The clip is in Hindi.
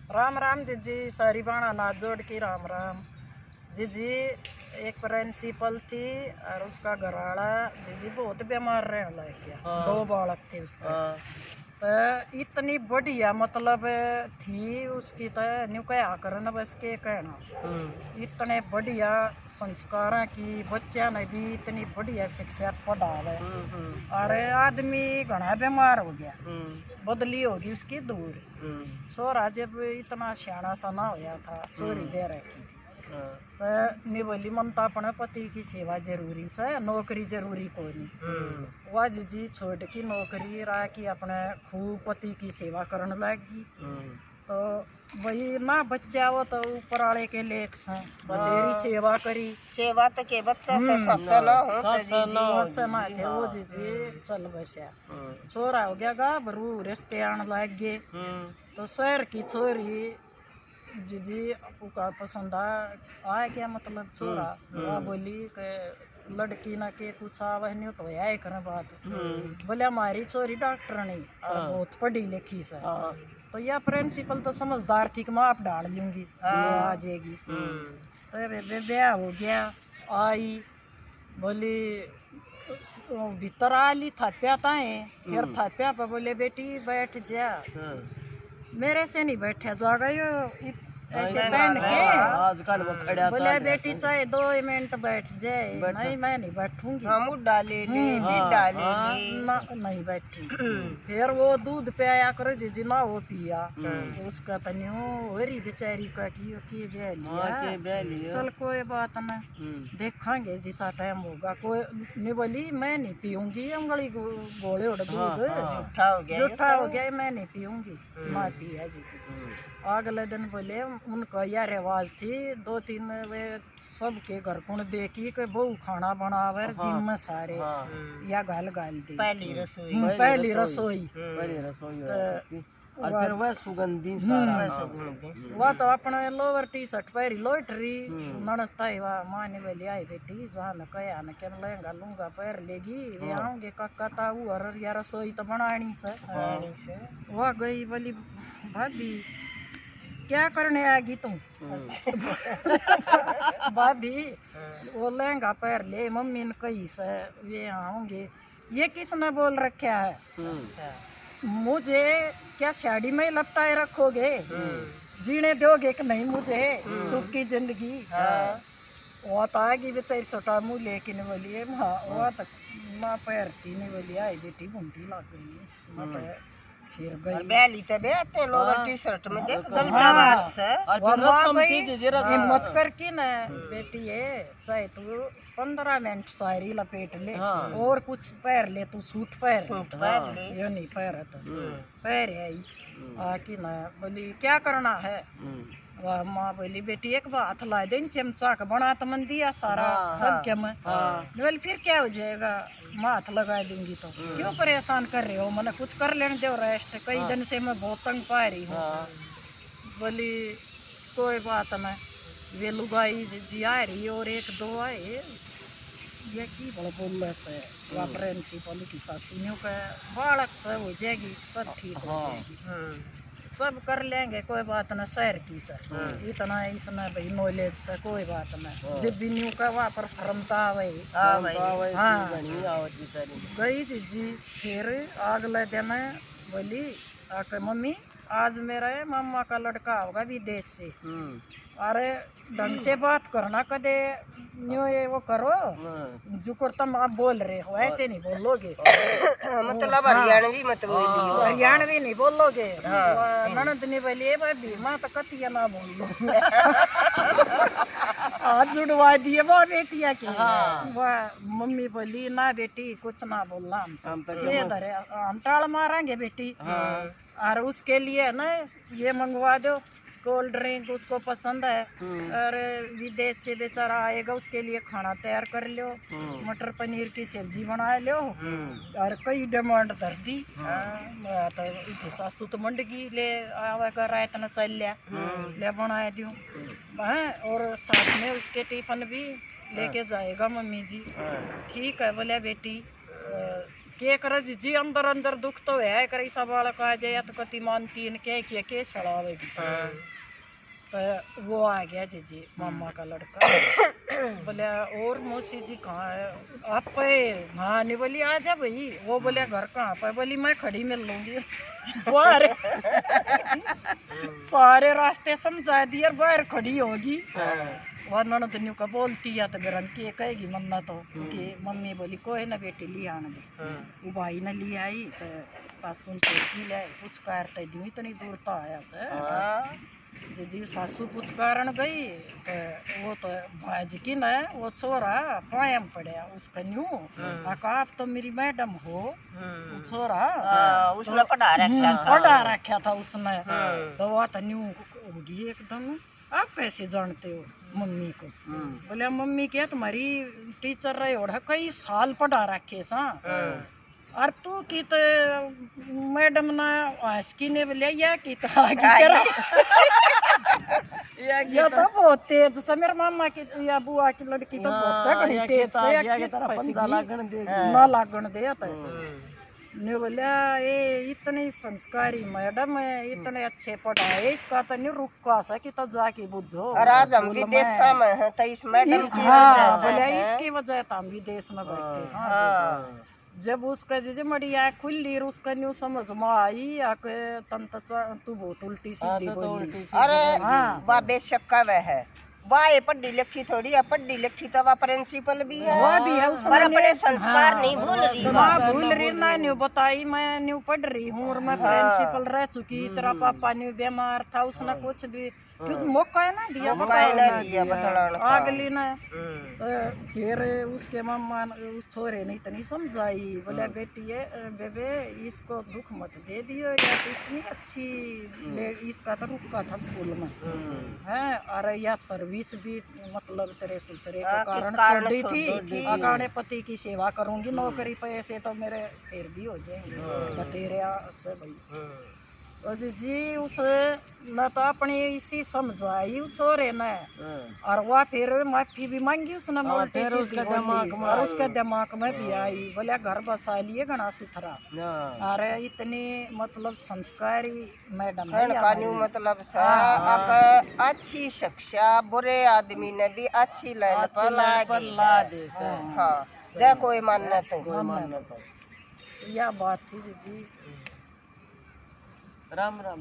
राम राम जी सारी बाणा नाथ जोड़ की राम राम जी। एक प्रिंसिपल थी और उसका घरवाला जी बहुत बीमार रहने लग गया। हाँ। 2 बालक थे उसके। हाँ। तो इतनी बढ़िया मतलब थी उसकी तो न्यू क्या करना बस के कहना। इतने बढ़िया संस्कार की बच्चा ने भी इतनी बढ़िया शिक्षा पढ़ावे। अरे आदमी घना बीमार हो गया, बदली होगी उसकी दूर। छोरा जब इतना सियाना सा ना होया था, चोरी दे रखी थी। तो निवली ममता अपने पति की सेवा जरूरी से, नौकरी जरूरी कोई नहीं। वह जी छोड़ की नौकरी रहा कि अपने खूब पति की सेवा करने लगी। तो वही ना बच्चा वो तो ऊपर वाले के लेख से बतेरी सेवा करी। सेवा तो के बच्चा से सस्ता ना हो तो सस्ता ना थे वो जी चल बसा। छोरा हो गया गाभरू, रिश्ते आने लग गए। तो शहर की छोरी जी का पसंद आ गया मतलब छोरा। वह बोली के लड़की ना के कुछ आवे नहीं तो आए करे बात। बोले हमारी छोरी डॉक्टर नहीं और बहुत पढ़ी लिखी से। तो यह प्रिंसिपल तो समझदार थी कि मैं आप डाल लूंगी आ जाएगी। तो ब्याह हो गया, आई बोली भीतर आली थाप्या ताए। फिर थाप्या पे बोले बेटी बैठ जा। मेरे से नहीं बैठा जाएगा यो ऐसे पहन के। आजकल वो खड़ा बोले बेटी चाहे 2 मिनट बैठ जाए। नहीं मैं नहीं बैठूंगी। हम डाले ले भी डाले ना नहीं बैठी। फिर वो दूध पे आया करो जी ना वो पिया। उसका तनियो होरी बेचारी का की लिया। चल कोई बात ना, देखेंगे जिसा टाइम होगा। कोई नहीं बोली मैं नहीं पीऊंगी अंगली गोले उड़ दूध जूठा हो गया मैं नहीं पीऊंगी। माँ पिया जी। अगले दिन बोले उनका यह रिवाज थी 2-3 वे सबके घर कुण देखी के बहू खाना बनावे जिम में सारे या गाल दी पहली रसोई और फिर वह सुगंधी सारा वह तो अपने लोअर टी शर्ट पहरी लोटरी नड़ता ही वह माने वाली आई बेटी जहाँ न कया न क्या लहंगा लूंगा पहर लेगी वे आऊंगे काका ताऊ और या रसोई तो बनानी से। वह गई बोली भाभी क्या करने आएगी तुम? भाभी वो लहंगा पहर ले मम्मी ने कही से वे आऊंगे। ये किसने बोल रखा है? मुझे क्या साड़ी में लपटाए रखोगे? जीने दोगे कि नहीं मुझे सुख की जिंदगी? वो तो आएगी बेचारी छोटा मुँह लेकिन बोलिए वो तक माँ पैरती नहीं बोली आई बेटी घूमती लग गई। फिर गई बैली तो बैठे लोअर टी शर्ट में देख हिम्मत करके ना बेटी है चाहे तू 15 मिनट सारी लपेट ले और कुछ पैर ले तू सूट पैर ले ये नहीं पैर तो पैर आई आकी ना बोली क्या करना है? वह माँ बोली बेटी एक बात ला दे चमचा का बना तो मन दिया सारा सब क्या मैं बोले फिर क्या हो जाएगा माँ हाथ लगा दूंगी। तो क्यों परेशान कर रहे हो? मैंने कुछ कर लेने दो रेस्ट, कई दिन से मैं बहुत तंग पा रही हूँ। बोली कोई बात ना वे लुगाई जी आ रही और 1-2 आए ये की बोल से प्रिंसिपल की सासू का बालक सब हो जाएगी सब ठीक हो जाएगी सब कर लेंगे कोई बात ना शहर की सर इतना इसमें भाई नॉलेज से कोई बात ना जब भी न्यू का वहाँ पर शर्मता आवे। गई जी फिर अगले दिन बोली आके मम्मी आज मेरा मामा का लड़का होगा विदेश से। अरे ढंग से बात करना कदे न्यू ये वो करो जुकर तुम आप बोल रहे हो ऐसे नहीं बोलोगे। मतलब हरियाणवी मत बोलियो। हरियाणवी नहीं बोलोगे। ननद ने बोली भाभी माँ तो कतिया ना बोल लो। हाथ जुड़वा दिए वो बेटिया की। वह मम्मी बोली ना बेटी कुछ ना बोलना हम टाल मारेंगे बेटी। और उसके लिए ना ये मंगवा दो कोल्ड ड्रिंक उसको पसंद है और विदेश से बेचारा आएगा उसके लिए खाना तैयार कर लो मटर पनीर की सब्जी बना लो और कई डिमांड धर दी। तो सासू तो मंडगी ले आवेगा रात न चल लिया ले बना दूँ और साथ में उसके टिफिन भी लेके जाएगा मम्मी जी। ठीक है बोले बेटी के करे जी अंदर अंदर दुख तो है करे सा बालक आ जाए तो कति मानती है के सड़ावेगी। तो वो आ गया जी मामा का लड़का बोले और मौसी जी कहाँ है आप पे? हाँ नहीं बोली आ जा भाई। वो बोले घर कहाँ पे? बोली मैं खड़ी मिल लूंगी। बाहर सारे रास्ते समझा दिए बाहर खड़ी होगी। वह ननद न्यू का बोलती है तो बेरन के कहेगी मन्ना तो कि मम्मी बोली कोई ना बेटी ली आने दे। वो भाई ने ली आई तो सासू से जी ले कुछ करते दी इतनी दूर तो आया से जी सासू कुछ कारण गई तो वो तो भाज की न वो छोरा पायम पड़ा उसका न्यू आप तो मेरी मैडम हो। वो छोरा उसने पढ़ा रखा था उसने। तो वो तो न्यू होगी एकदम। आप कैसे जानते हो मम्मी को? बोले मम्मी क्या तुम्हारी टीचर रहे हो कई साल पढ़ा रखे सा। और तू की तो मैडम ना आस्की ने बोले या की तो आगे करा या तो बहुत तेज से मेरे मामा की या बुआ की लड़की तो बहुत तेज से ना लागण दे ने बोलिया ये इतनी संस्कारी मैडम है इतने अच्छे पढ़ाए इसका तो नहीं रुका सा कि तो जाके बुझो। और आज हम विदेश में हैं तो इस मैडम की बोलिया इसकी वजह तो हम विदेश में बैठे। हाँ जब उसका जी मड़ी आँख खुली उसका न्यू समझ में आई आके तंत तू बहुत उल्टी सीधी बोली। अरे वाह बेशक का वह है वाह ये पढ़ी लिखी थोड़ी है पढ़ी लिखी तो वह प्रिंसिपल भी है वो भी है पर अपने संस्कार नहीं भूल रही। भूल रही ना न्यू बताई मैं न्यू पढ़ रही हूँ और मैं प्रिंसिपल रह चुकी। तेरा पापा न्यू बीमार था उसने कुछ भी क्योंकि मौका है ना दिया अगली ने। फिर उसके मम्मा उस छोरे ने इतनी समझाई बोले बेटी बेबे इसको दुख मत दे दियो या तो इतनी अच्छी इसका तो रुका था स्कूल में है और यह सर्विस भी मतलब तेरे ससुरे के कारण छोड़ी थी। अकाने पति की सेवा करूंगी नौकरी पैसे तो मेरे फिर भी हो जाएंगे तेरे से भाई। तो जी उसे न तो अपनी इसी समझाई छोरे ने और वह फिर माफी भी मांगी उसने फिर उसके दिमाग में भी आई बोले घर बसा लिए घना सुथरा। अरे इतनी मतलब संस्कारी मैडम है मतलब अच्छी शिक्षा बुरे आदमी ने भी अच्छी लाइन पर ला दे। हाँ जय कोई मानना तो यह बात थी जी। राम राम।